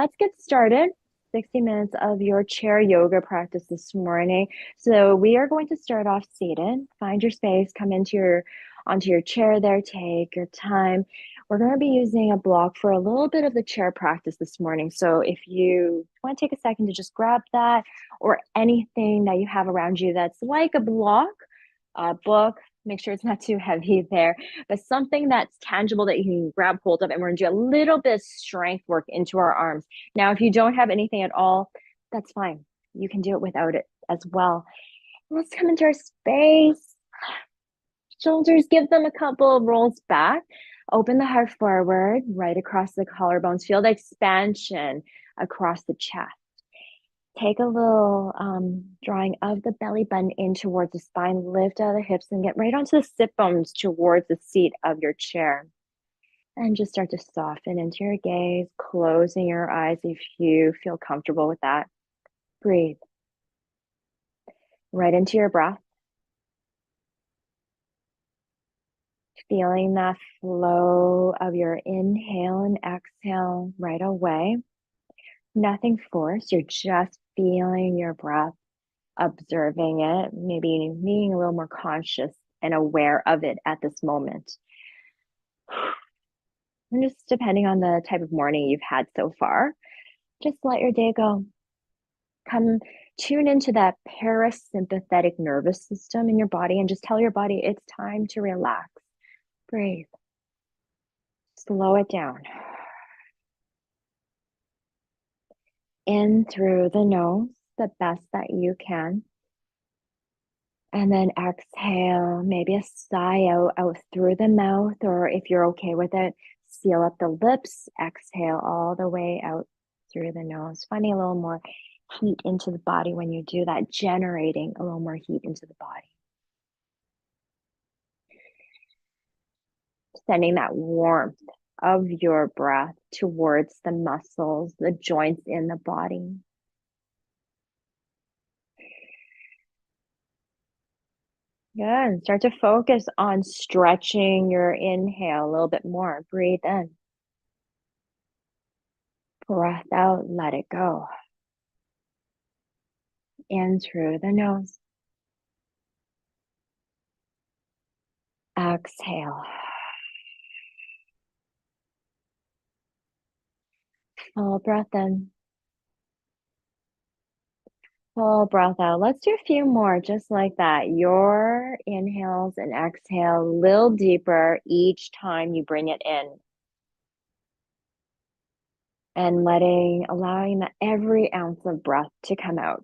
let's get started. 60 minutes of your chair yoga practice this morning. So we are going to start off seated. Find your space, come into your onto your chair there, take your time. We're going to be using a block for a little bit of the chair practice this morning. So if you want to take a second to just grab that or anything that you have around you that's like a block, a book, make sure it's not too heavy there, but something that's tangible that you can grab hold of. And we're going to do a little bit of strength work into our arms. Now, if you don't have anything at all, that's fine. You can do it without it as well. Let's come into our space. Shoulders, give them a couple of rolls back. Open the heart forward, right across the collarbones. Feel the expansion across the chest. Take a little drawing of the belly button in towards the spine. Lift out the hips and get right onto the sit bones towards the seat of your chair. And just start to soften into your gaze, closing your eyes if you feel comfortable with that. Breathe right into your breath. Feeling that flow of your inhale and exhale right away. Nothing forced. You're just feeling your breath, observing it, maybe being a little more conscious and aware of it at this moment. And just depending on the type of morning you've had so far, just let your day go. Come tune into that parasympathetic nervous system in your body and just tell your body it's time to relax. Breathe. Slow it down. In through the nose, the best that you can. And then exhale, maybe a sigh out through the mouth, or if you're okay with it, seal up the lips, exhale all the way out through the nose. Finding a little more heat into the body when you do that, generating a little more heat into the body. Sending that warmth of your breath towards the muscles, the joints in the body. Good. And start to focus on stretching your inhale a little bit more. Breathe in. Breath out, let it go. In through the nose. Exhale. Full breath in. Full breath out. Let's do a few more just like that. Your inhales and exhale a little deeper each time you bring it in. And allowing every ounce of breath to come out.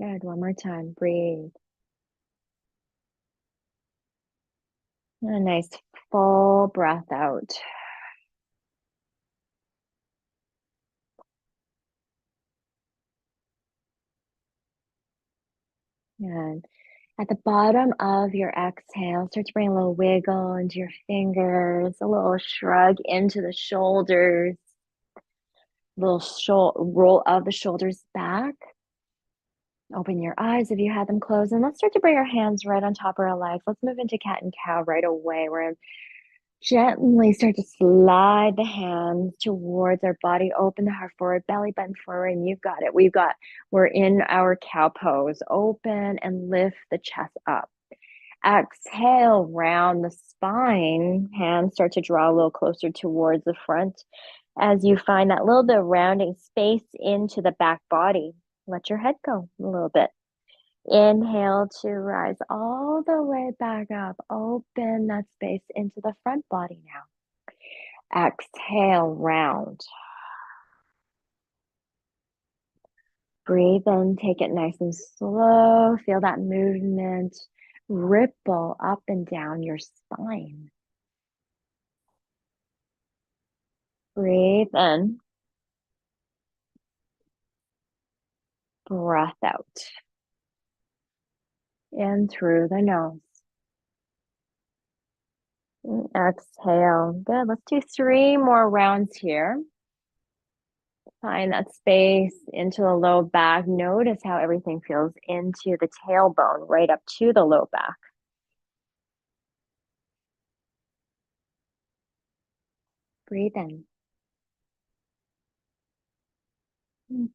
Good. One more time. Breathe. And a nice full breath out. And at the bottom of your exhale, start to bring a little wiggle into your fingers, a little shrug into the shoulders, little roll of the shoulders back. Open your eyes if you had them closed, and let's start to bring our hands right on top of our legs. Let's move into cat and cow right away. We're going to gently start to slide the hands towards our body. Open the heart forward, belly button forward, and you've got it. We're in our cow pose. Open and lift the chest up. Exhale, round the spine. Hands start to draw a little closer towards the front as you find that little bit of rounding space into the back body. Let your head go a little bit. Inhale to rise all the way back up. Open that space into the front body now. Exhale, round. Breathe in, take it nice and slow. Feel that movement ripple up and down your spine. Breathe in. Breath out. In through the nose. Exhale. Good. Let's do 3 more rounds here. Find that space into the low back. Notice how everything feels into the tailbone, right up to the low back. Breathe in.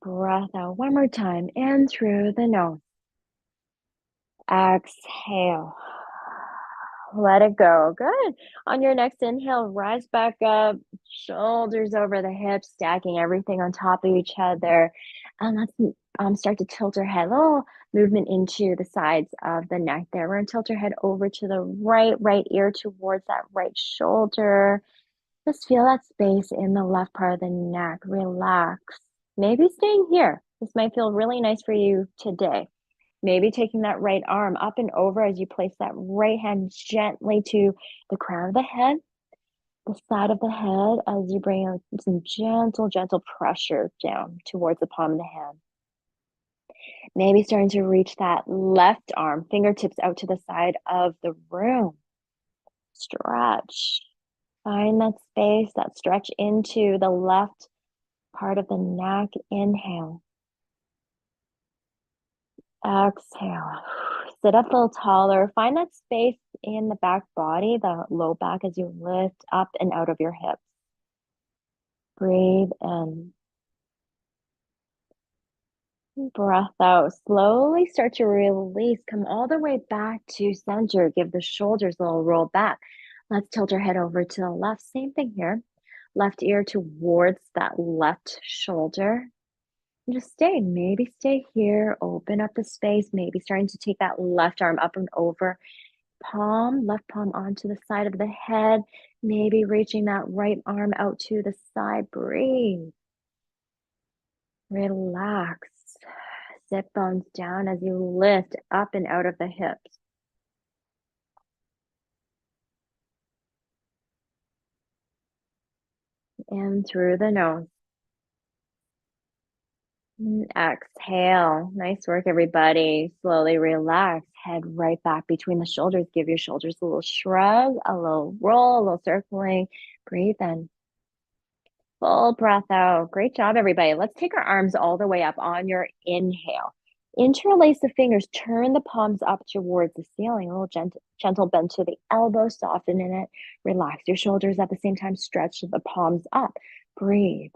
Breath out one more time in through the nose. Exhale. Let it go. Good. On your next inhale, rise back up, shoulders over the hips, stacking everything on top of each other. And let's start to tilt our head. A little movement into the sides of the neck there. We're going to tilt our head over to the right ear towards that right shoulder. Just feel that space in the left part of the neck. Relax. Maybe staying here. This might feel really nice for you today. Maybe taking that right arm up and over as you place that right hand gently to the crown of the head, the side of the head, as you bring out some gentle pressure down towards the palm of the hand. Maybe starting to reach that left arm, fingertips out to the side of the room. Stretch. Find that space, that stretch into the left part of the neck. Inhale. Exhale. Sit up a little taller. Find that space in the back body, the low back, as you lift up and out of your hips. Breathe in. Breath out. Slowly start to release. Come all the way back to center. Give the shoulders a little roll back. Let's tilt our head over to the left. Same thing here. Left ear towards that left shoulder. And just stay. Maybe stay here. Open up the space. Maybe starting to take that left arm up and over. Left palm onto the side of the head. Maybe reaching that right arm out to the side. Breathe. Relax. Sit bones down as you lift up and out of the hips. In through the nose. And exhale. Nice work, everybody. Slowly relax. Head right back between the shoulders. Give your shoulders a little shrug, a little roll, a little circling. Breathe in. Full breath out. Great job, everybody. Let's take our arms all the way up on your inhale. Interlace the fingers. Turn the palms up towards the ceiling. A little gentle bend to the elbow. Soften in it. Relax your shoulders at the same time. Stretch the palms up. Breathe.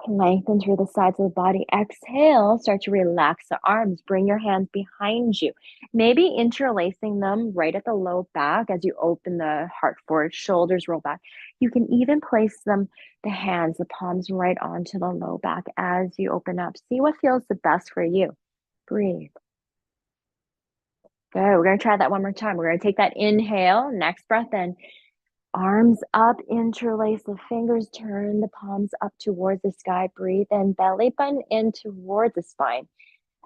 Lengthen through the sides of the body. Exhale. Start to relax the arms. Bring your hands behind you. Maybe interlacing them right at the low back as you open the heart forward. Shoulders roll back. You can even place the hands, the palms right onto the low back as you open up. See what feels the best for you. Breathe. Good. We're going to try that one more time. We're going to take that inhale. Next breath in. Arms up, interlace the fingers, turn the palms up towards the sky. Breathe in, belly button in towards the spine.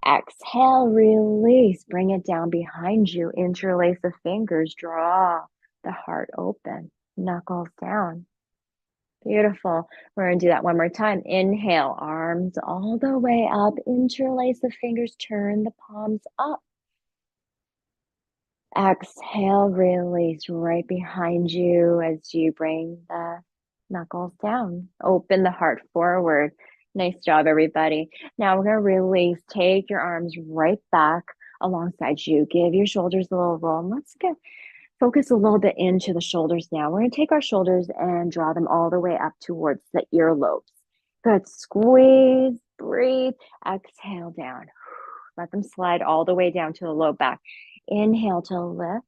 Exhale, release, bring it down behind you. Interlace the fingers, draw the heart open, knuckles down. Beautiful. We're going to do that one more time. Inhale, arms all the way up, interlace the fingers, turn the palms up. Exhale, release right behind you as you bring the knuckles down. Open the heart forward. Nice job, everybody. Now we're going to release. Take your arms right back alongside you. Give your shoulders a little roll. And let's focus a little bit into the shoulders now. We're going to take our shoulders and draw them all the way up towards the earlobes. Good. Squeeze, breathe, exhale down. Let them slide all the way down to the low back. Inhale to lift.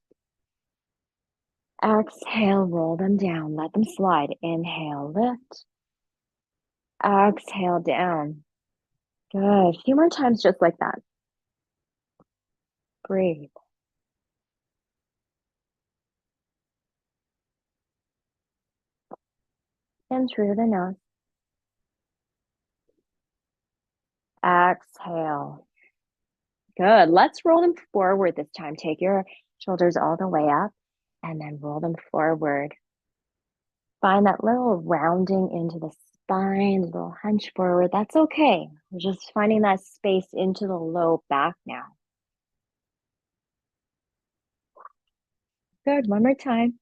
Exhale, roll them down. Let them slide. Inhale, lift. Exhale, down. Good. A few more times just like that. Breathe. In through the nose. Exhale. Good. Let's roll them forward this time. Take your shoulders all the way up and then roll them forward. Find that little rounding into the spine, a little hunch forward. That's okay. We're just finding that space into the low back now. Good. One more time.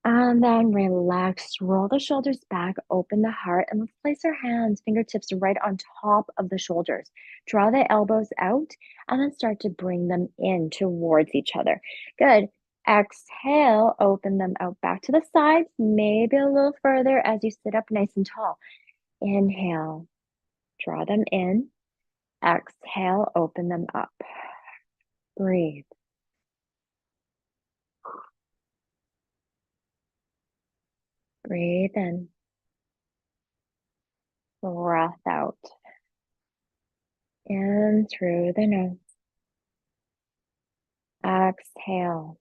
And then relax, roll the shoulders back, open the heart, and let's place our hands, fingertips right on top of the shoulders. Draw the elbows out and then start to bring them in towards each other. Good. Exhale, open them out back to the sides, maybe a little further as you sit up nice and tall. Inhale, draw them in. Exhale, open them up. Breathe. Breathe in. Breath out. In through the nose. Exhale.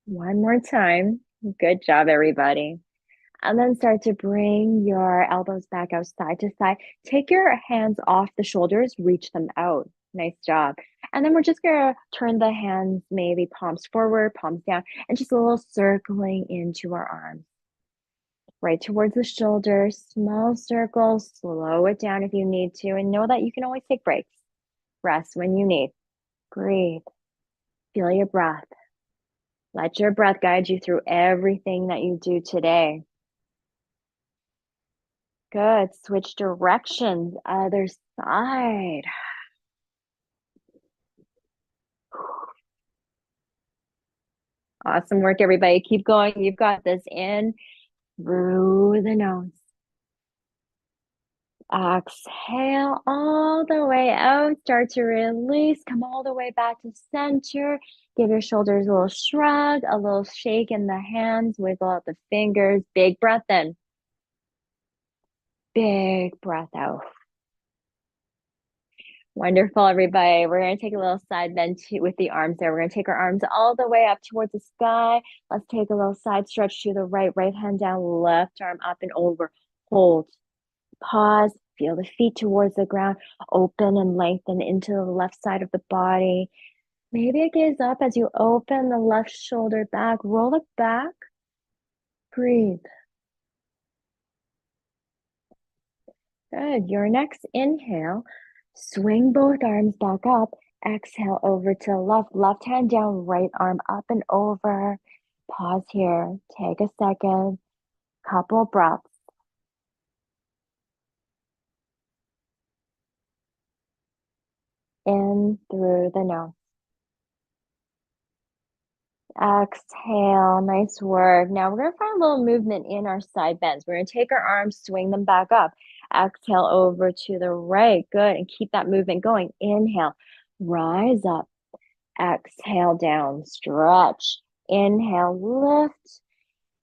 One more time. Good job, everybody. And then start to bring your elbows back out side to side. Take your hands off the shoulders, reach them out. Nice job. And then we're just going to turn the hands, maybe palms forward, palms down, and just a little circling into our arms. Right towards the shoulders, small circles, slow it down if you need to, and know that you can always take breaks. Rest when you need. Breathe. Feel your breath. Let your breath guide you through everything that you do today. Good. Switch directions. Other side. Awesome work, everybody. Keep going. You've got this. In through the nose. Exhale all the way out. Start to release. Come all the way back to center. Give your shoulders a little shrug, a little shake in the hands. Wiggle out the fingers. Big breath in. Big breath out. Wonderful, everybody. We're going to take a little side bend with the arms there. We're going to take our arms all the way up towards the sky. Let's take a little side stretch to the right hand down, left arm up and over. Hold. Pause. Feel the feet towards the ground. Open and lengthen into the left side of the body. Maybe a gaze up as you open the left shoulder back. Roll it back. Breathe. Good. Your next inhale, swing both arms back up. Exhale over to left hand down, right arm up and over. Pause here. Take a second. Couple breaths. In through the nose. Exhale. Nice work. Now we're going to find a little movement in our side bends. We're going to take our arms, swing them back up. Exhale over to the right. Good. And keep that movement going. Inhale. Rise up. Exhale down. Stretch. Inhale. Lift.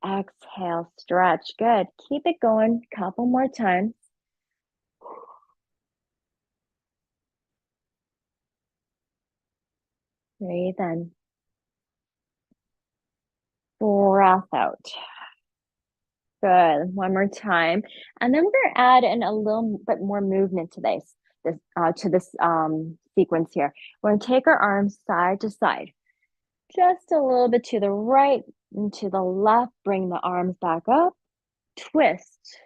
Exhale. Stretch. Good. Keep it going. Couple more times. Breathe in. Breath out. Good. One more time. And then we're going to add in a little bit more movement to this sequence here. We're going to take our arms side to side. Just a little bit to the right and to the left. Bring the arms back up. Twist.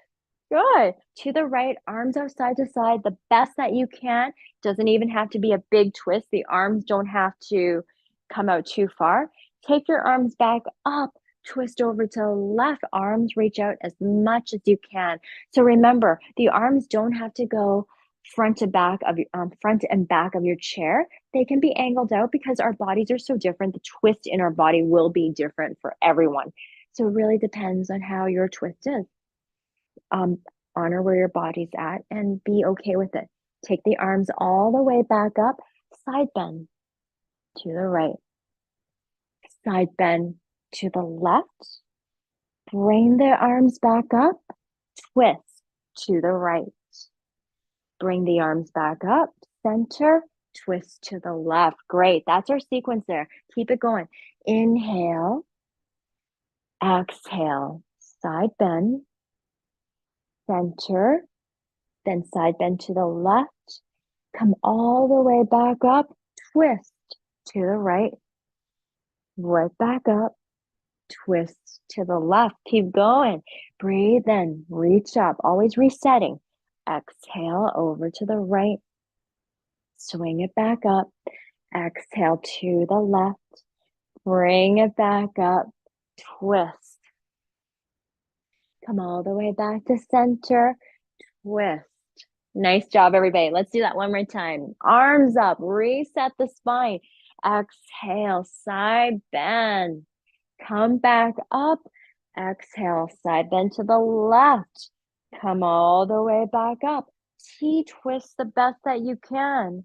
Good. To the right, arms out side to side, the best that you can. Doesn't even have to be a big twist. The arms don't have to come out too far. Take your arms back up. Twist over to the left. Arms reach out as much as you can. So remember, the arms don't have to go front and back of your chair. They can be angled out because our bodies are so different. The twist in our body will be different for everyone. So it really depends on how your twist is. Honor where your body's at and be okay with it. Take the arms all the way back up. Side bend to the right. Side bend to the left. Bring the arms back up. Twist to the right. Bring the arms back up. Center. Twist to the left. Great. That's our sequence there. Keep it going. Inhale. Exhale. Side bend. Center. Then side bend to the left. Come all the way back up. Twist to the right. Right back up. twist to the left. Keep going. Breathe in, reach up, always resetting. Exhale over to the right. Swing it back up. Exhale to the left. Bring it back up. Twist. Come all the way back to center. Twist. Nice job, everybody. Let's do that one more time. Arms up. Reset the spine. Exhale. Side bend. Come back up. Exhale. Side bend to the left. Come all the way back up. T-twist the best that you can.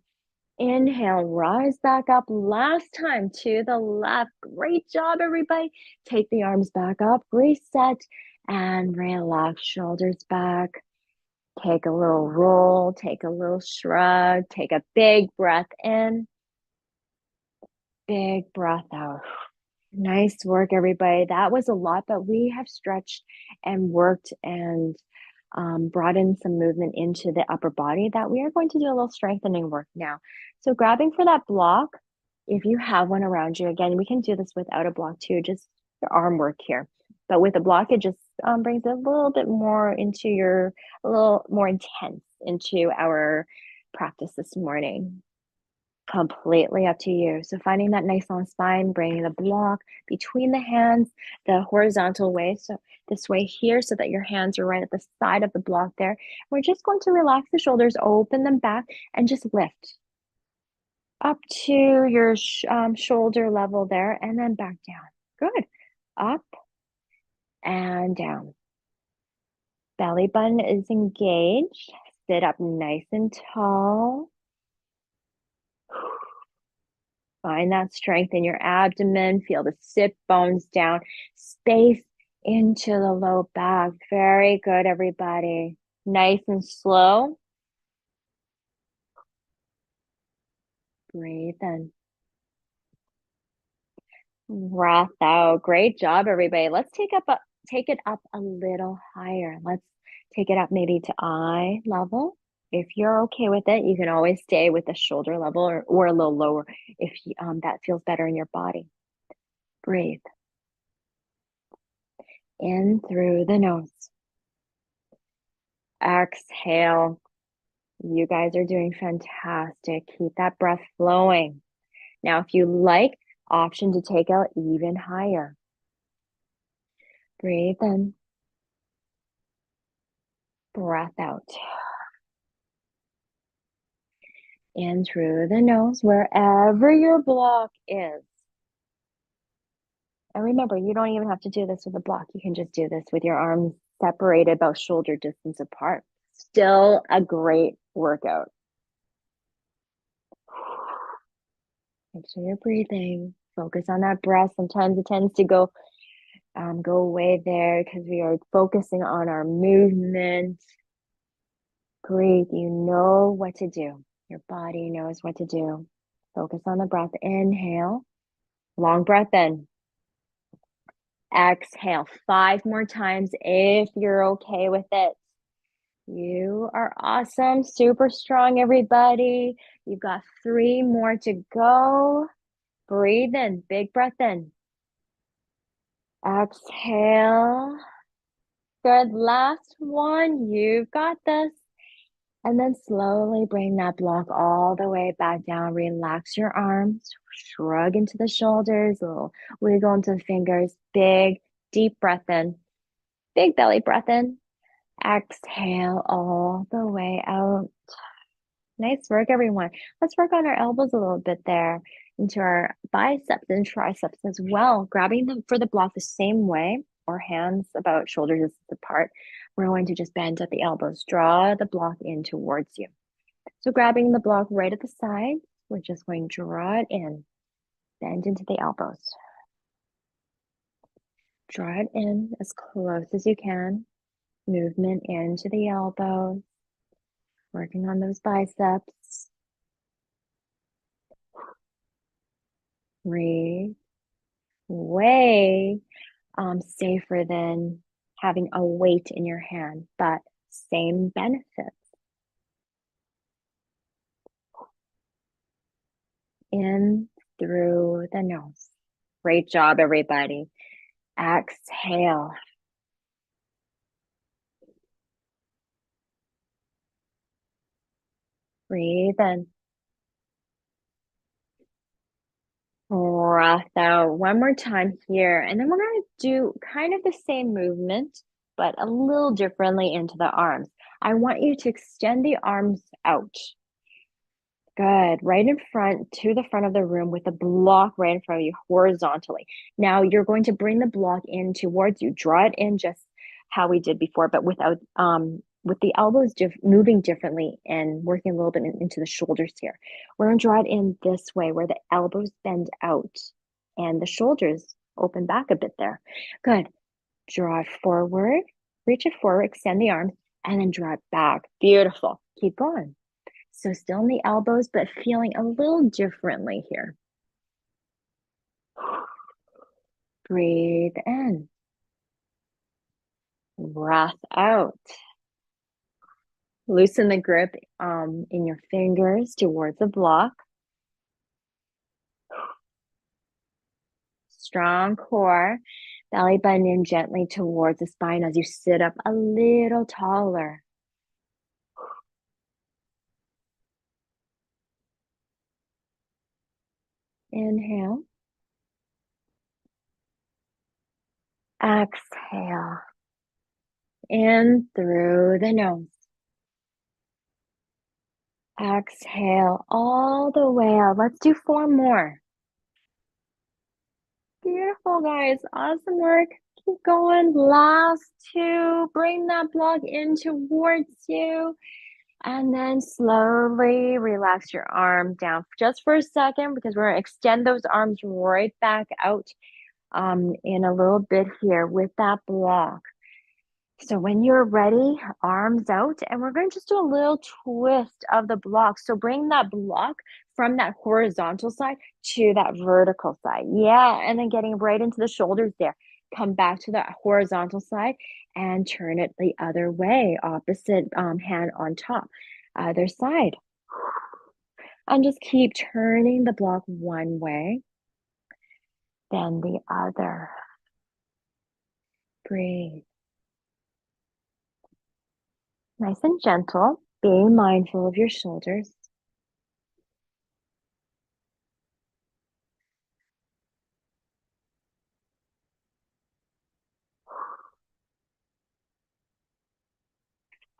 Inhale, rise back up. Last time to the left. Great job, everybody. Take the arms back up, reset, and relax. Shoulders back. Take a little roll, take a little shrug, take a big breath in, big breath out. Nice work, everybody. That was a lot, but we have stretched and worked and brought in some movement into the upper body that we are going to do a little strengthening work now. So grabbing for that block, if you have one around you, again, we can do this without a block too, just your arm work here. But with a block, it just brings it a little bit more into a little more intense into our practice this morning. Completely up to you. So finding that nice long spine, bringing the block between the hands, the horizontal way. So this way here, so that your hands are right at the side of the block there. We're just going to relax the shoulders, open them back, and just lift up to your shoulder level there, and then back down. Good. Up and down. Belly button is engaged. Sit up nice and tall. Find that strength in your abdomen. Feel the sit bones down. Space into the low back. Very good, everybody. Nice and slow. Breathe in. Breath out. Great job, everybody. Let's take it up a little higher. Let's take it up maybe to eye level. If you're okay with it, you can always stay with the shoulder level or a little lower if that feels better in your body. Breathe. In through the nose. Exhale. You guys are doing fantastic. Keep that breath flowing. Now, if you like, option to take it even higher. Breathe in. Breath out. In through the nose, wherever your block is. And remember, you don't even have to do this with a block. You can just do this with your arms separated about shoulder distance apart. Still a great workout. Make sure you're breathing. Focus on that breath. Sometimes it tends to go away there because we are focusing on our movement. Great. You know what to do. Your body knows what to do. Focus on the breath. Inhale. Long breath in. Exhale 5 more times if you're okay with it. You are awesome. Super strong, everybody. You've got 3 more to go. Breathe in. Big breath in. Exhale. Good. Last one. You've got this. And then slowly bring that block all the way back down. Relax your arms. Shrug into the shoulders. A little wiggle into the fingers. Big, deep breath in. Big belly breath in. Exhale all the way out. Nice work, everyone. Let's work on our elbows a little bit there into our biceps and triceps as well. Grabbing them for the block the same way, or hands about shoulder distance apart. We're going to just bend at the elbows. Draw the block in towards you. So grabbing the block right at the side, we're just going to draw it in. Bend into the elbows. Draw it in as close as you can. Movement into the elbows. Working on those biceps. Breathe. Way safer than having a weight in your hand, but same benefits. In through the nose. Great job, everybody. Exhale. Breathe in. Breath out. One more time here. And then we're going to do kind of the same movement, but a little differently into the arms. I want you to extend the arms out. Good. Right in front, to the front of the room with the block right in front of you horizontally. Now you're going to bring the block in towards you. Draw it in just how we did before, but without with the elbows moving differently and working a little bit into the shoulders here. We're going to draw it in this way where the elbows bend out and the shoulders open back a bit there. Good. Draw it forward, reach it forward, extend the arms, and then draw it back. Beautiful. Keep going. So still in the elbows, but feeling a little differently here. Breathe in. Breath out. Loosen the grip in your fingers towards the block. Strong core. Belly button in gently towards the spine as you sit up a little taller. Inhale. Exhale. In through the nose. Exhale all the way out. Let's do 4 more. Beautiful, guys. Awesome work. Keep going. Last 2. Bring that block in towards you. And then slowly relax your arm down just for a second because we're going to extend those arms right back out in a little bit here with that block. So when you're ready, arms out, and we're going to just do a little twist of the block. So bring that block from that horizontal side to that vertical side. Yeah, and then getting right into the shoulders there. Come back to that horizontal side and turn it the other way, opposite hand on top. Other side. And just keep turning the block one way, then the other. Breathe. Nice and gentle, being mindful of your shoulders.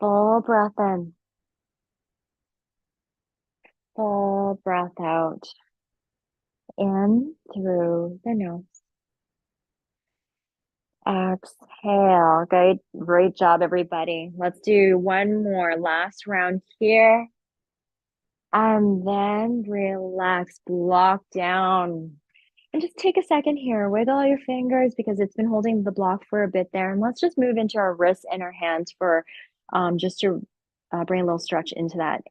Full breath in. Full breath out. In through the nose. Exhale. Great job, everybody. Let's do one more last round here. And then relax, block down. And just take a second here, wiggle your fingers because it's been holding the block for a bit there. And let's just move into our wrists and our hands for just to bring a little stretch into that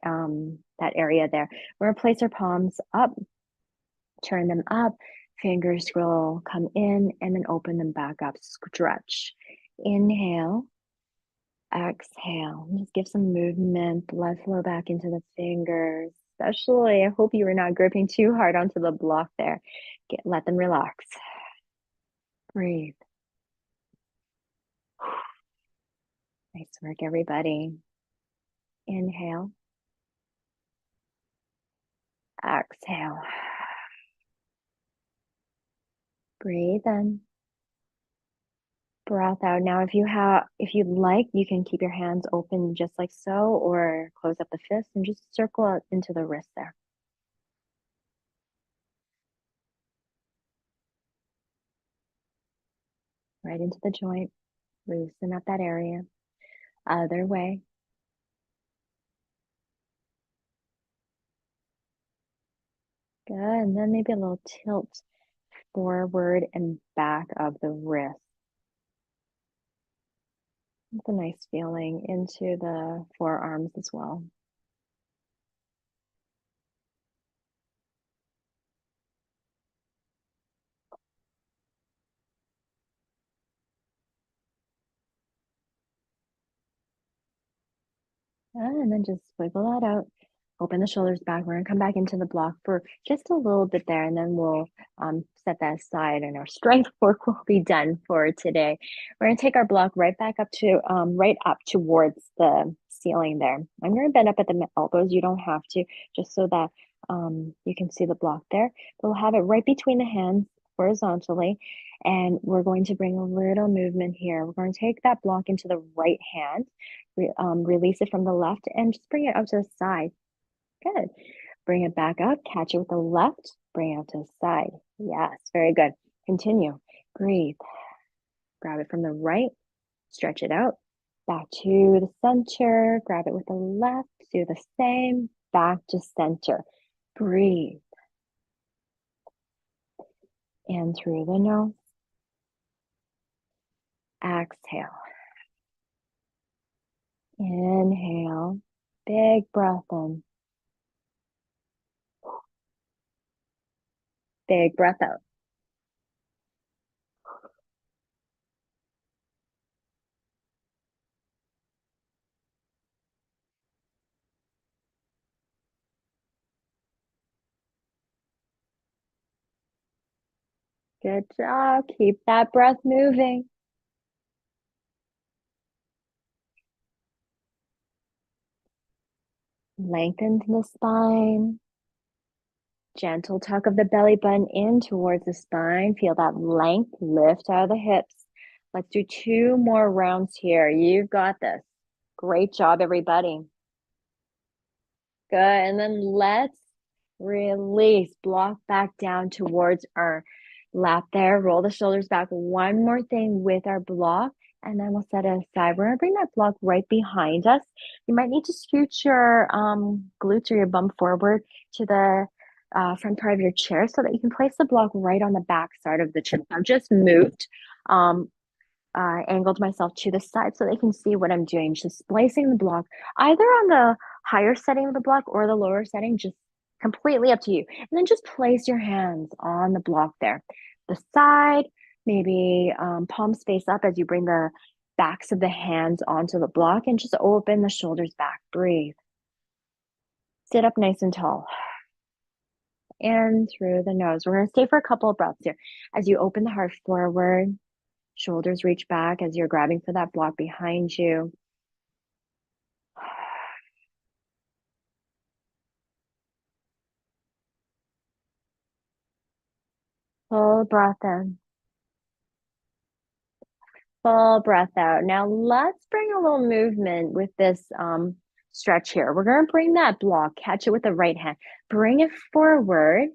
area there. We're gonna place our palms up, turn them up, fingers will come in and then open them back up, stretch. Inhale, exhale, just give some movement, blood flow back into the fingers. Especially, I hope you were not gripping too hard onto the block there. Let them relax. Breathe. Nice work, everybody. Inhale. Exhale. Breathe in. Breath out. Now, if you'd like, you can keep your hands open just like so, or close up the fists and just circle out into the wrist there. Right into the joint. Loosen up that area. Other way. Good. And then maybe a little tilt forward and back of the wrist. It's a nice feeling into the forearms as well. And then just wiggle that out. Open the shoulders back. We're gonna come back into the block for just a little bit there, and then we'll set that aside, and our strength work will be done for today. We're gonna take our block right back up to right up towards the ceiling there. I'm gonna bend up at the elbows. You don't have to, just so that you can see the block there. We'll have it right between the hands horizontally, and we're going to bring a little movement here. We're going to take that block into the right hand, release it from the left, and just bring it out to the side. Good. Bring it back up, catch it with the left, bring it out to the side. Yes, very good. Continue. Breathe. Grab it from the right, stretch it out. Back to the center, grab it with the left, do the same, back to center. Breathe. In through the nose. Exhale. Inhale. Big breath in. Big breath out. Good job. Keep that breath moving. Lengthen the spine. Gentle tuck of the belly button in towards the spine. Feel that length lift out of the hips. Let's do 2 more rounds here. You've got this. Great job, everybody. Good. And then let's release. Block back down towards our lap there. Roll the shoulders back. One more thing with our block, and then we'll set it aside. We're going to bring that block right behind us. You might need to scoot your glutes or your bum forward to the front part of your chair so that you can place the block right on the back side of the chair. I've just moved, angled myself to the side so they can see what I'm doing. Just placing the block either on the higher setting of the block or the lower setting, just completely up to you. And then just place your hands on the block there. The side, maybe palms face up as you bring the backs of the hands onto the block, and just open the shoulders back. Breathe. Sit up nice and tall. In through the nose. We're going to stay for a couple of breaths here. As you open the heart forward, shoulders reach back as you're grabbing for that block behind you. Full breath in. Full breath out. Now let's bring a little movement with this stretch here. We're going to bring that block, catch it with the right hand, bring it forward,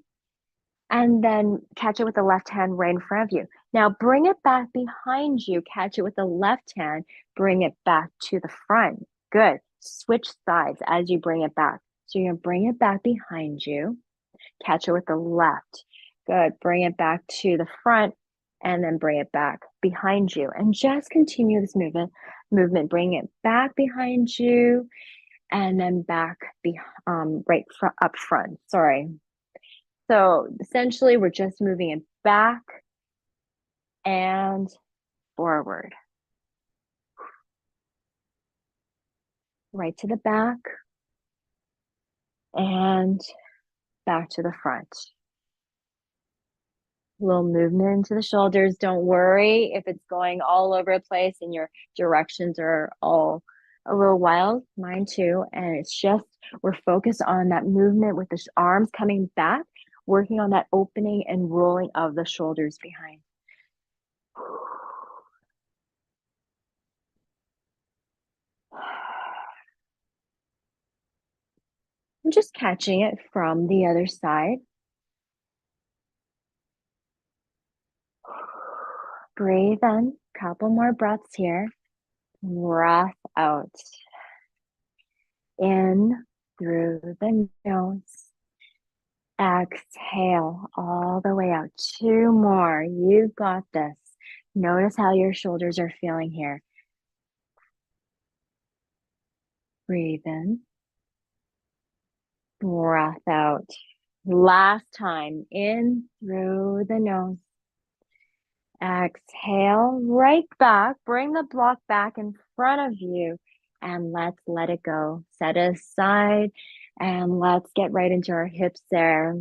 and then catch it with the left hand right in front of you. Now bring it back behind you, catch it with the left hand, bring it back to the front. Good. Switch sides as you bring it back. So you're going to bring it back behind you, catch it with the left. Good. Bring it back to the front, and then bring it back behind you. And just continue this movement. Bring it back behind you, and then back up front. Sorry. So essentially, we're just moving it back and forward. Right to the back and back to the front. Little movement into the shoulders. Don't worry if it's going all over the place and your directions are all a little wild. Mine too. And it's just, we're focused on that movement with the arms coming back, working on that opening and rolling of the shoulders behind. I'm just catching it from the other side. Breathe in, couple more breaths here. Breath out. In through the nose. Exhale all the way out. 2 more. You've got this. Notice how your shoulders are feeling here. Breathe in. Breath out. Last time. In through the nose. Exhale, right back. Bring the block back in front of you, and let's let it go. Set it aside. And let's get right into our hips there.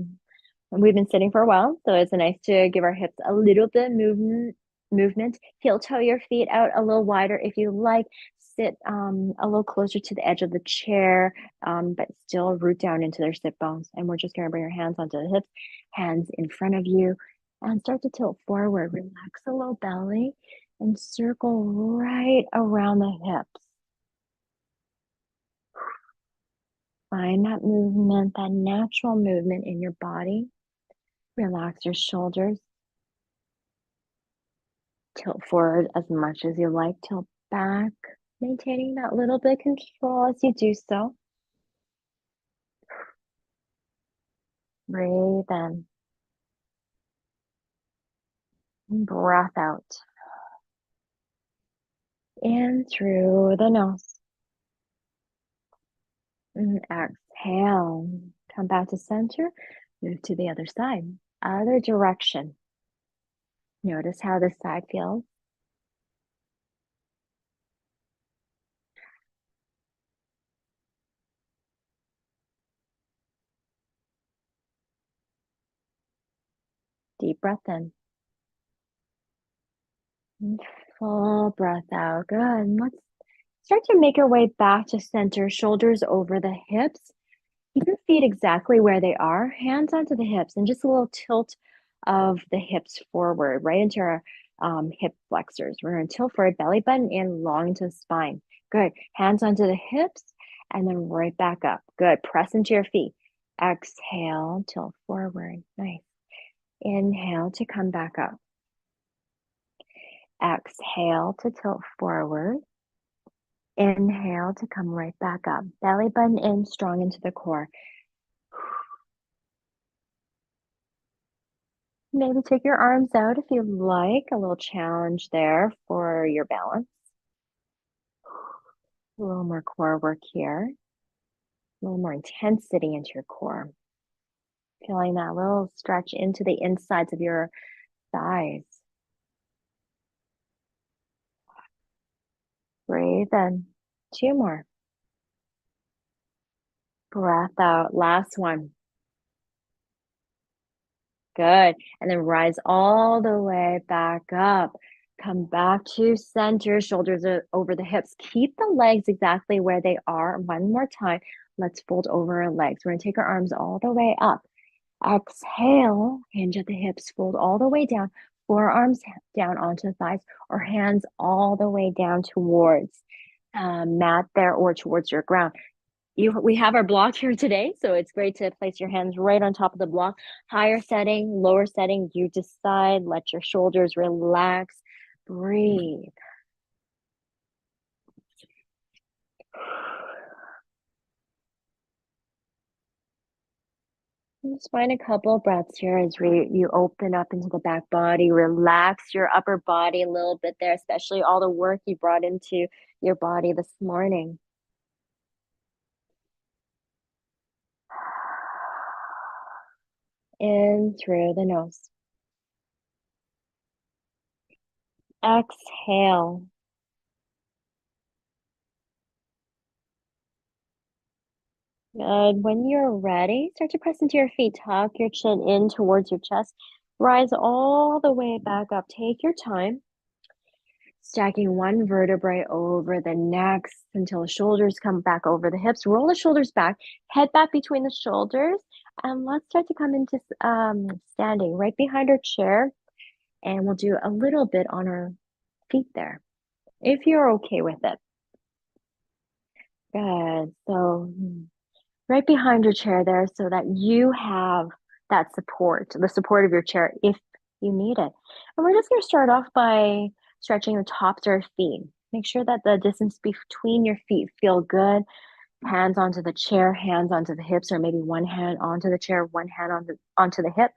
We've been sitting for a while, so it's nice to give our hips a little bit movement. Heel toe your feet out a little wider if you like. Sit a little closer to the edge of the chair, but still root down into their sit bones. And we're just going to bring our hands onto the hips, hands in front of you, and start to tilt forward. Relax the low belly and circle right around the hips. Find that movement, that natural movement in your body. Relax your shoulders. Tilt forward as much as you like. Tilt back, maintaining that little bit of control as you do so. Breathe in. And breath out. In through the nose. And exhale. Come back to center. Move to the other side. Other direction. Notice how this side feels. Deep breath in. And full breath out. Good. And let's start to make our way back to center. Shoulders over the hips. Keep your feet exactly where they are, hands onto the hips, and just a little tilt of the hips forward, right into our hip flexors. We're going to tilt forward, belly button in, long into the spine. Good. Hands onto the hips, and then right back up. Good. Press into your feet. Exhale, tilt forward. Nice. Inhale to come back up. Exhale to tilt forward. Inhale to come right back up. Belly button in, strong into the core. Maybe take your arms out if you like, a little challenge there for your balance. A little more core work here, a little more intensity into your core. Feeling that little stretch into the insides of your thighs. Breathe in. 2 more. Breath out. Last one. Good. And then rise all the way back up. Come back to center, shoulders are over the hips. Keep the legs exactly where they are. One more time. Let's fold over our legs. We're going to take our arms all the way up. Exhale, hinge at the hips, fold all the way down, forearms down onto the thighs, or hands all the way down towards mat there or towards your ground. We have our block here today, so it's great to place your hands right on top of the block. Higher setting, lower setting, you decide. Let your shoulders relax. Breathe. Just find a couple of breaths here as you open up into the back body. Relax your upper body a little bit there, especially all the work you brought into your body this morning. In through the nose. Exhale. Good. When you're ready, start to press into your feet. Tuck your chin in towards your chest. Rise all the way back up. Take your time. Stacking one vertebrae over the next until the shoulders come back over the hips. Roll the shoulders back. Head back between the shoulders. And let's start to come into standing right behind our chair. And we'll do a little bit on our feet there, if you're okay with it. Good. So right behind your chair there so that you have that support, the support of your chair if you need it. And we're just going to start off by stretching the tops of our feet. Make sure that the distance between your feet feel good. Hands onto the chair, hands onto the hips, or maybe one hand onto the chair, one hand onto the hip.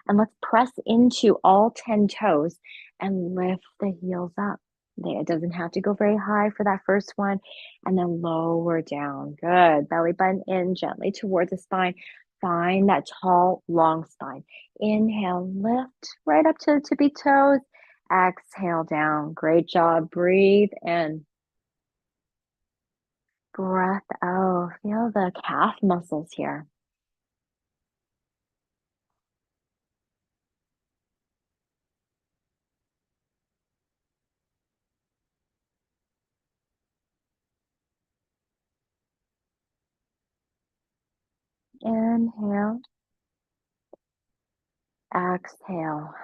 And let's press into all 10 toes and lift the heels up. It doesn't have to go very high for that first one. And then lower down. Good. Belly button in gently towards the spine. Find that tall, long spine. Inhale, lift right up to the tippy toes. Exhale down. Great job. Breathe in. Breath out. Feel the calf muscles here. Inhale, exhale.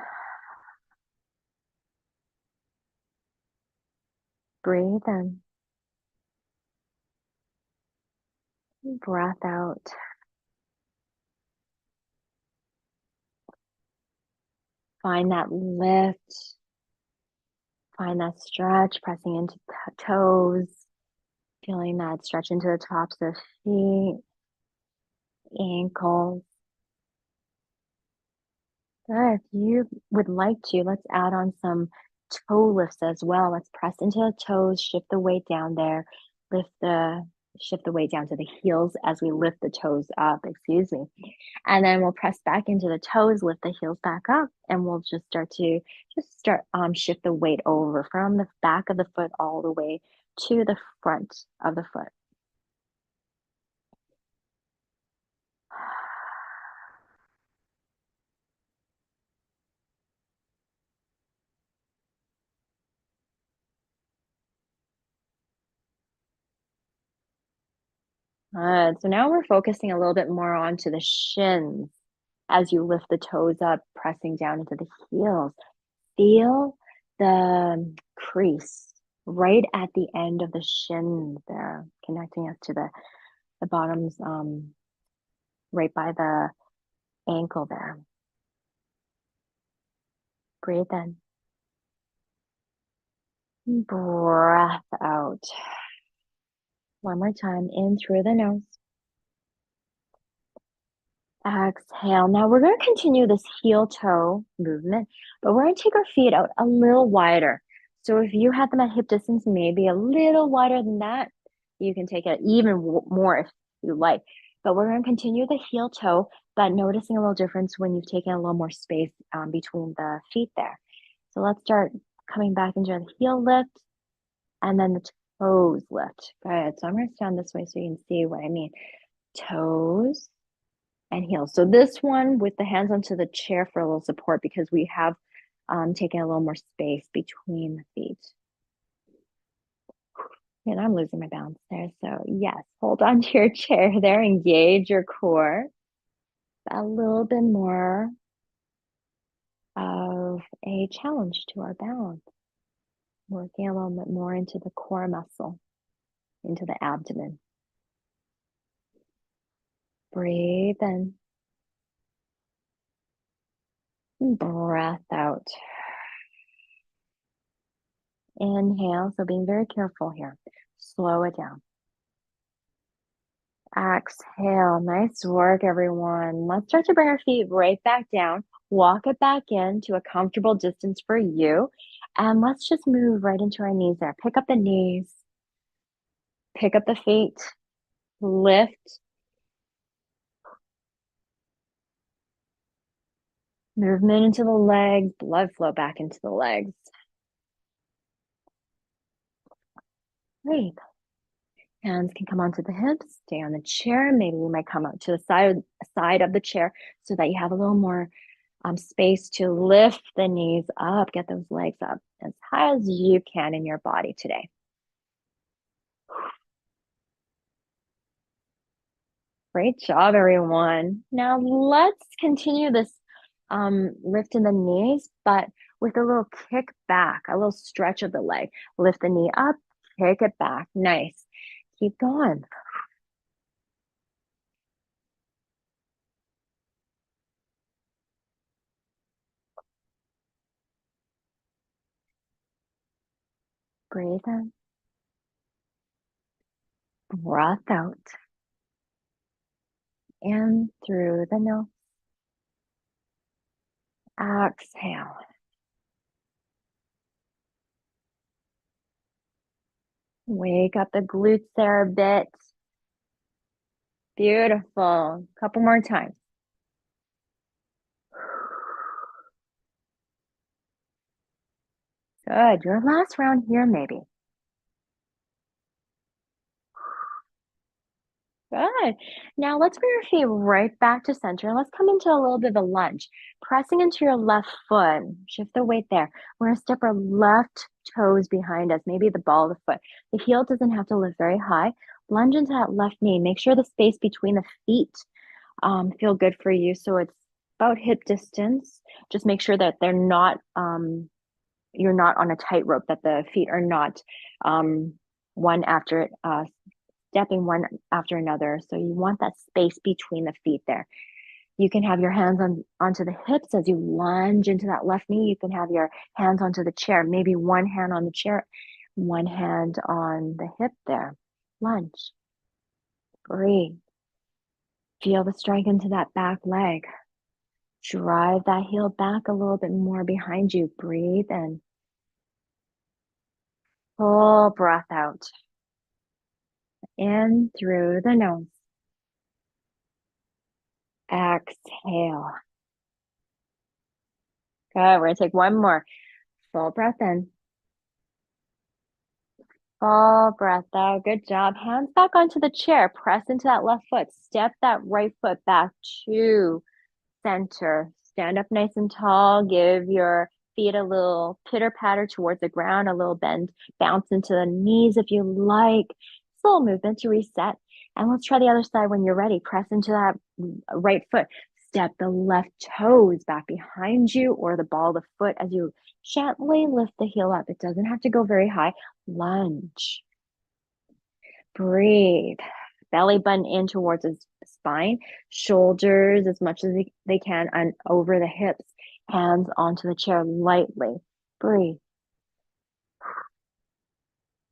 Breathe in, breath out. Find that lift, find that stretch, pressing into toes, feeling that stretch into the tops of feet, ankles. Good. If you would like to, let's add on some toe lifts as well. Let's press into the toes, shift the weight down there, shift the weight down to the heels as we lift the toes up, excuse me. And then we'll press back into the toes, lift the heels back up, and we'll just start shift the weight over from the back of the foot all the way to the front of the foot. Good. So now we're focusing a little bit more onto the shins as you lift the toes up, pressing down into the heels. Feel the crease right at the end of the shins there, connecting us to the bottoms, right by the ankle there. Breathe in. Breath out. One more time, in through the nose. Exhale. Now we're going to continue this heel toe movement, but we're going to take our feet out a little wider. So if you had them at hip distance, maybe a little wider than that, you can take it even more if you like. But we're going to continue the heel toe, but noticing a little difference when you've taken a little more space between the feet there. So let's start coming back into the heel lift and then the toes lift. Good. So I'm going to stand this way so you can see what I mean. Toes and heels. So this one with the hands onto the chair for a little support because we have taken a little more space between the feet. And I'm losing my balance there. So yes, hold on to your chair there, engage your core. A little bit more of a challenge to our balance. Working a little bit more into the core muscle, into the abdomen. Breathe in. Breath out. Inhale, so being very careful here. Slow it down. Exhale. Nice work, everyone. Let's start to bring our feet right back down. Walk it back in to a comfortable distance for you. And let's just move right into our knees there. Pick up the knees. Pick up the feet. Lift. Movement into the legs. Blood flow back into the legs. Great. Hands can come onto the hips. Stay on the chair. Maybe you might come out to the side of the chair so that you have a little more space to lift the knees up, get those legs up as high as you can in your body today. Great job, everyone. Now let's continue this lift in the knees, but with a little kick back, a little stretch of the leg. Lift the knee up, kick it back. Nice. Keep going. Breathe in. Breath out. In through the nose. Exhale. Wake up the glutes there a bit. Beautiful. Couple more times. Good. Your last round here, maybe. Good. Now let's bring your feet right back to center. Let's come into a little bit of a lunge, pressing into your left foot. Shift the weight there. We're going to step our left toes behind us, maybe the ball of the foot. The heel doesn't have to lift very high. Lunge into that left knee. Make sure the space between the feet feel good for you. So it's about hip distance. Just make sure that they're not, you're not on a tightrope, that the feet are not one after stepping one after another. So you want that space between the feet there. You can have your hands onto the hips as you lunge into that left knee. You can have your hands onto the chair, maybe one hand on the chair, one hand on the hip there. Lunge. Breathe. Feel the strength into that back leg. Drive that heel back a little bit more behind you. Breathe in. Full breath out. In through the nose. Exhale. Good. We're going to take one more. Full breath in. Full breath out. Good job. Hands back onto the chair. Press into that left foot. Step that right foot back to center. Stand up nice and tall. Give your feet a little pitter patter towards the ground, a little bend. Bounce into the knees if you like. Slow movement to reset. And let's try the other side when you're ready. Press into that right foot. Step the left toes back behind you or the ball of the foot as you gently lift the heel up. It doesn't have to go very high. Lunge. Breathe. Belly button in towards the spine. Shoulders as much as they can and over the hips. Hands onto the chair lightly. Breathe.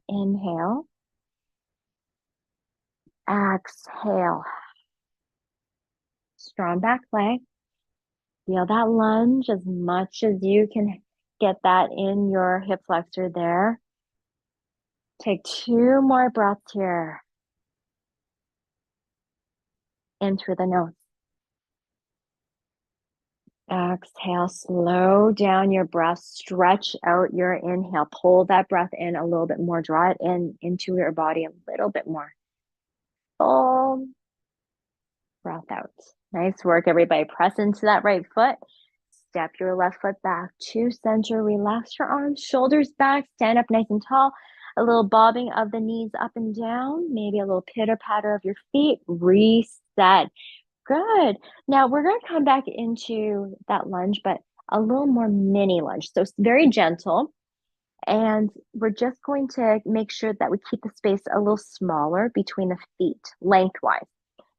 Inhale. Exhale. Strong back leg. Feel that lunge as much as you can get that in your hip flexor there. Take 2 more breaths here. In through the nose. Exhale, slow down your breath, stretch out your inhale, pull that breath in a little bit more, draw it in into your body a little bit more. Full breath out. Nice work, everybody. Press into that right foot. Step your left foot back to center. Relax your arms, shoulders back. Stand up nice and tall. A little bobbing of the knees up and down. Maybe a little pitter patter of your feet. Reset. Good. Now we're going to come back into that lunge, but a little more mini lunge. So it's very gentle. And we're just going to make sure that we keep the space a little smaller between the feet, lengthwise.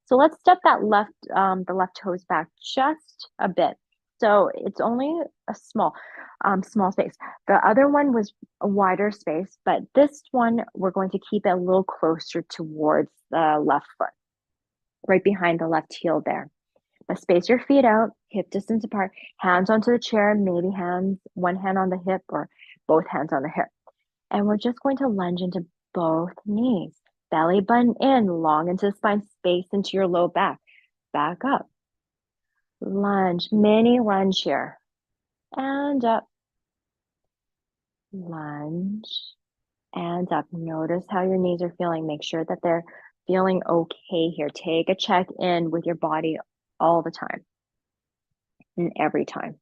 So let's step that the left toes back just a bit. So it's only a small space. The other one was a wider space, but this one, we're going to keep it a little closer towards the left foot, right behind the left heel there. But space your feet out, hip distance apart, hands onto the chair, maybe one hand on the hip or both hands on the hip. And we're just going to lunge into both knees. Belly button in, long into the spine, space into your low back. Back up. Lunge, mini lunge here. And up. Lunge. And up. Notice how your knees are feeling. Make sure that they're feeling okay here. Take a check in with your body all the time and every time.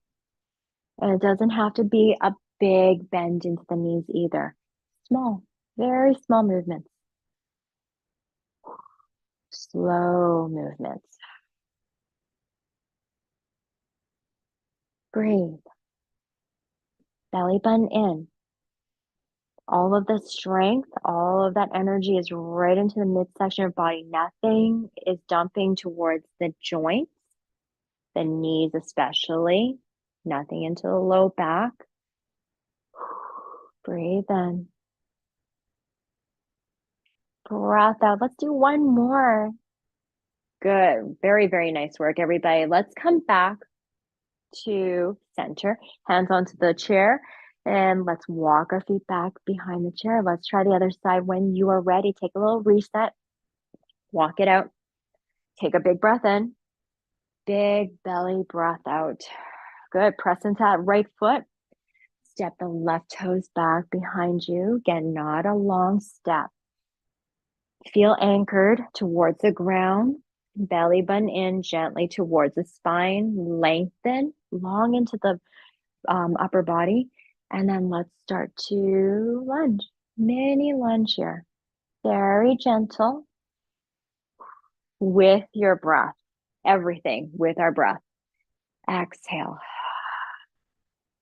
And it doesn't have to be a big bend into the knees either. Small, very small movements. Slow movements. Breathe. Belly button in. All of the strength, all of that energy is right into the midsection of your body. Nothing is dumping towards the joints, the knees especially. Nothing into the low back. Breathe in. Breath out. Let's do one more. Good. Very, very nice work, everybody. Let's come back to center. Hands onto the chair. And let's walk our feet back behind the chair. Let's try the other side when you are ready. Take a little reset. Walk it out. Take a big breath in. Big belly breath out. Good. Press into that right foot. Step the left toes back behind you. Again, not a long step. Feel anchored towards the ground. Belly button in gently towards the spine. Lengthen long into the upper body. And then let's start to lunge. Mini lunge here. Very gentle with your breath. Everything with our breath. Exhale.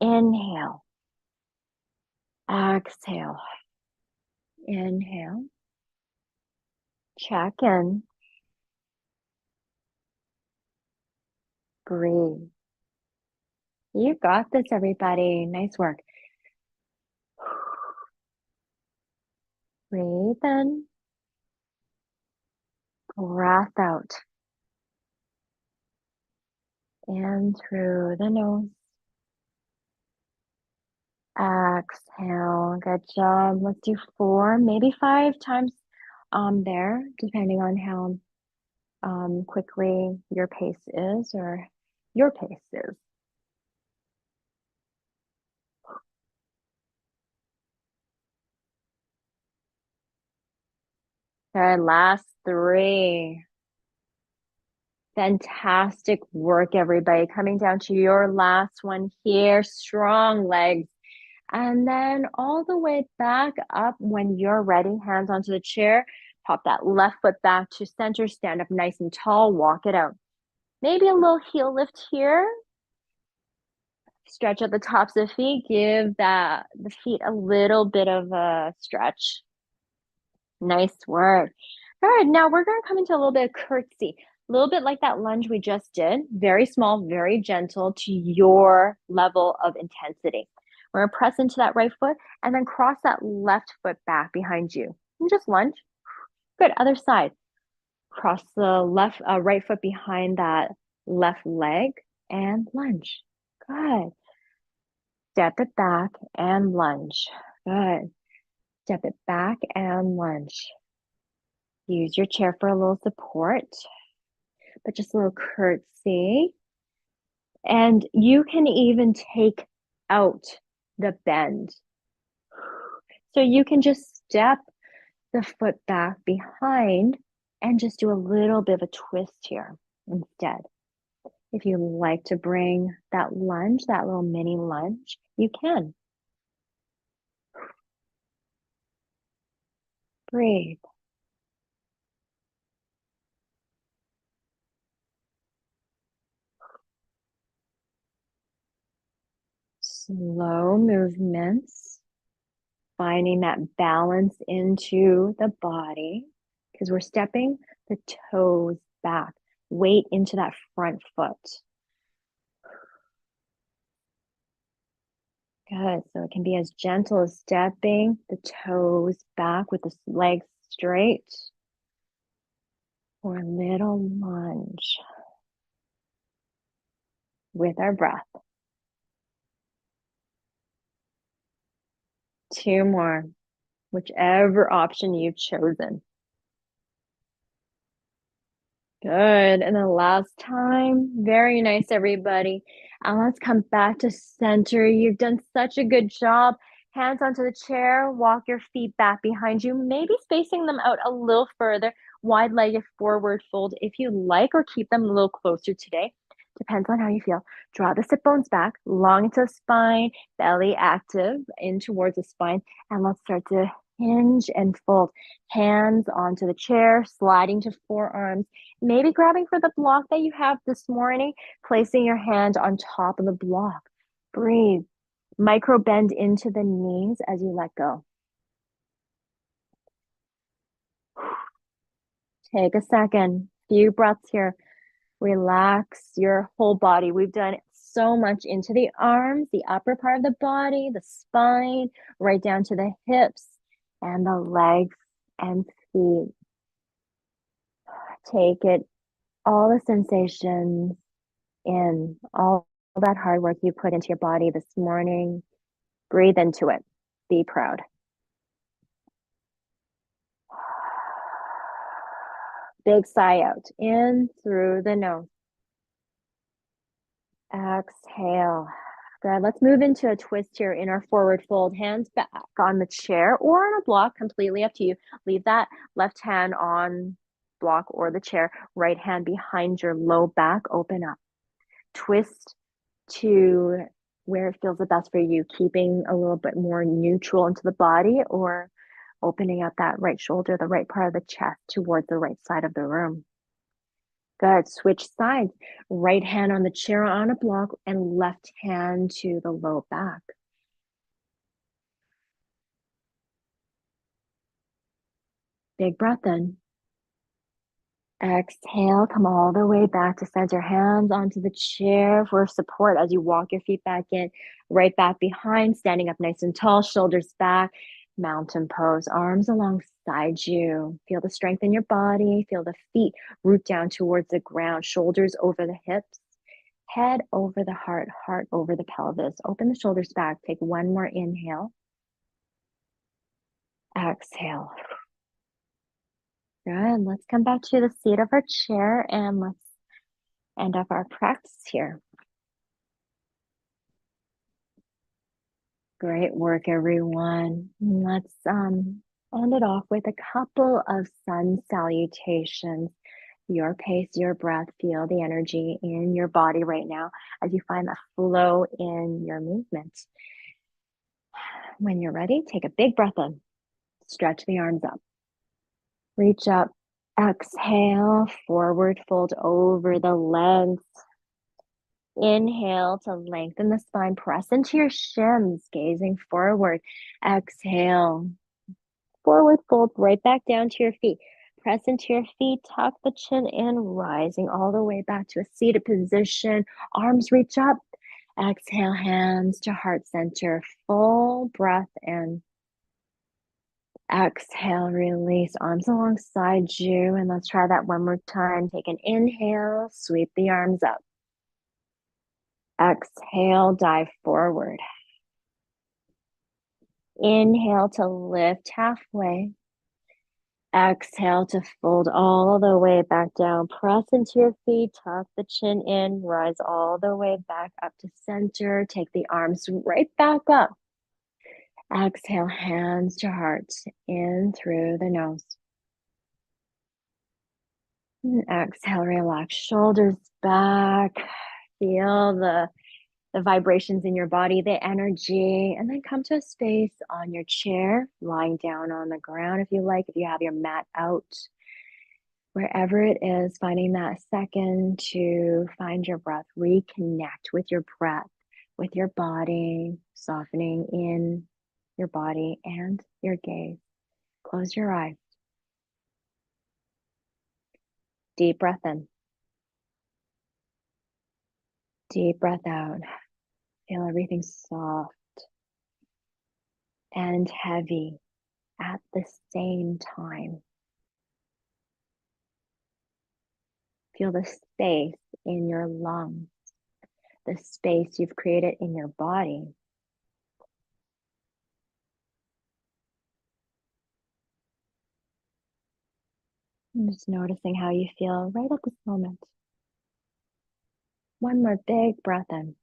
Inhale. Exhale. Inhale. Check in. Breathe. You got this, everybody. Nice work. Breathe in. Breath out. In through the nose. Exhale. Good job. Let's do 4, maybe 5 times there, depending on how quickly your pace is or your pace is. Good. Last 3. Fantastic work, everybody. Coming down to your last one here. Strong legs. And then all the way back up when you're ready. Hands onto the chair. Pop that left foot back to center. Stand up nice and tall. Walk it out. Maybe a little heel lift here. Stretch at the tops of the feet. Give the feet a little bit of a stretch. Nice work. All right, now we're going to come into a little bit of curtsy. A little bit like that lunge we just did. Very small, very gentle to your level of intensity. We're going to press into that right foot and then cross that left foot back behind you. And just lunge. Good. Other side. Cross the right foot behind that left leg and lunge. Good. Step it back and lunge. Good. Step it back and lunge. Use your chair for a little support, but just a little curtsy. And you can even take out the bend. So you can just step the foot back behind and just do a little bit of a twist here instead. If you like to bring that lunge, that little mini lunge, you can. Breathe. Slow movements, finding that balance into the body because we're stepping the toes back, weight into that front foot. Good. So it can be as gentle as stepping the toes back with the legs straight or a little lunge with our breath. 2 more, whichever option you've chosen. Good. And then last time. Very nice, everybody. And let's come back to center. You've done such a good job. Hands onto the chair. Walk your feet back behind you, maybe spacing them out a little further. Wide-legged forward fold if you like, or keep them a little closer today. Depends on how you feel. Draw the sit bones back, long into the spine, belly active in towards the spine. And let's start to hinge and fold. Hands onto the chair, sliding to forearms. Maybe grabbing for the block that you have this morning, placing your hand on top of the block. Breathe. Micro bend into the knees as you let go. Take a second, few breaths here. Relax your whole body. We've done so much into the arms, the upper part of the body, the spine, right down to the hips and the legs and feet. Take it, all the sensations in, all that hard work you put into your body this morning. Breathe into it. Be proud. Big sigh out. In through the nose. Exhale. Good. Let's move into a twist here in our forward fold. Hands back on the chair or on a block, completely up to you. Leave that left hand on block or the chair, right hand behind your low back, open up. Twist to where it feels the best for you, keeping a little bit more neutral into the body or opening up that right shoulder, the right part of the chest towards the right side of the room. Good. Switch sides. Right hand on the chair on a block and left hand to the low back. Big breath in. Exhale, come all the way back to center. Hands onto the chair for support as you walk your feet back in, right back behind, standing up nice and tall, shoulders back, mountain pose, arms alongside you. Feel the strength in your body. Feel the feet root down towards the ground, shoulders over the hips, head over the heart over the pelvis. Open the shoulders back. Take one more inhale. Exhale. Good. Let's come back to the seat of our chair and let's end up our practice here. Great work, everyone. Let's end it off with a couple of sun salutations. Your pace, your breath, feel the energy in your body right now as you find the flow in your movement. When you're ready, take a big breath in. Stretch the arms up. Reach up. Exhale, forward fold over the legs. Inhale to lengthen the spine, press into your shins, gazing forward. Exhale, forward fold right back down to your feet. Press into your feet, tuck the chin in, rising all the way back to a seated position. Arms reach up. Exhale, hands to heart center. Full breath in. Exhale, release arms alongside you. And let's try that one more time. Take an inhale, sweep the arms up. Exhale, dive forward. Inhale to lift halfway. Exhale to fold all the way back down. Press into your feet, tuck the chin in, rise all the way back up to center. Take the arms right back up. Exhale, hands to heart, in through the nose. And exhale, relax shoulders back. Feel the vibrations in your body, the energy, and then come to a space on your chair, lying down on the ground if you like, if you have your mat out, wherever it is, finding that second to find your breath, reconnect with your breath, with your body, softening in your body and your gaze. Close your eyes. Deep breath in. Deep breath out. Feel everything soft and heavy at the same time. Feel the space in your lungs, the space you've created in your body. And just noticing how you feel right at this moment. One more big breath in.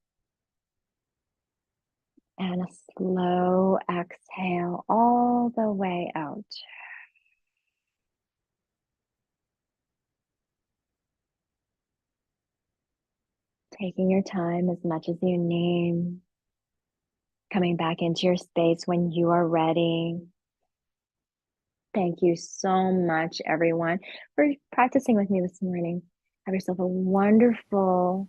And a slow exhale all the way out. Taking your time as much as you need. Coming back into your space when you are ready. Thank you so much, everyone, for practicing with me this morning. Have yourself a wonderful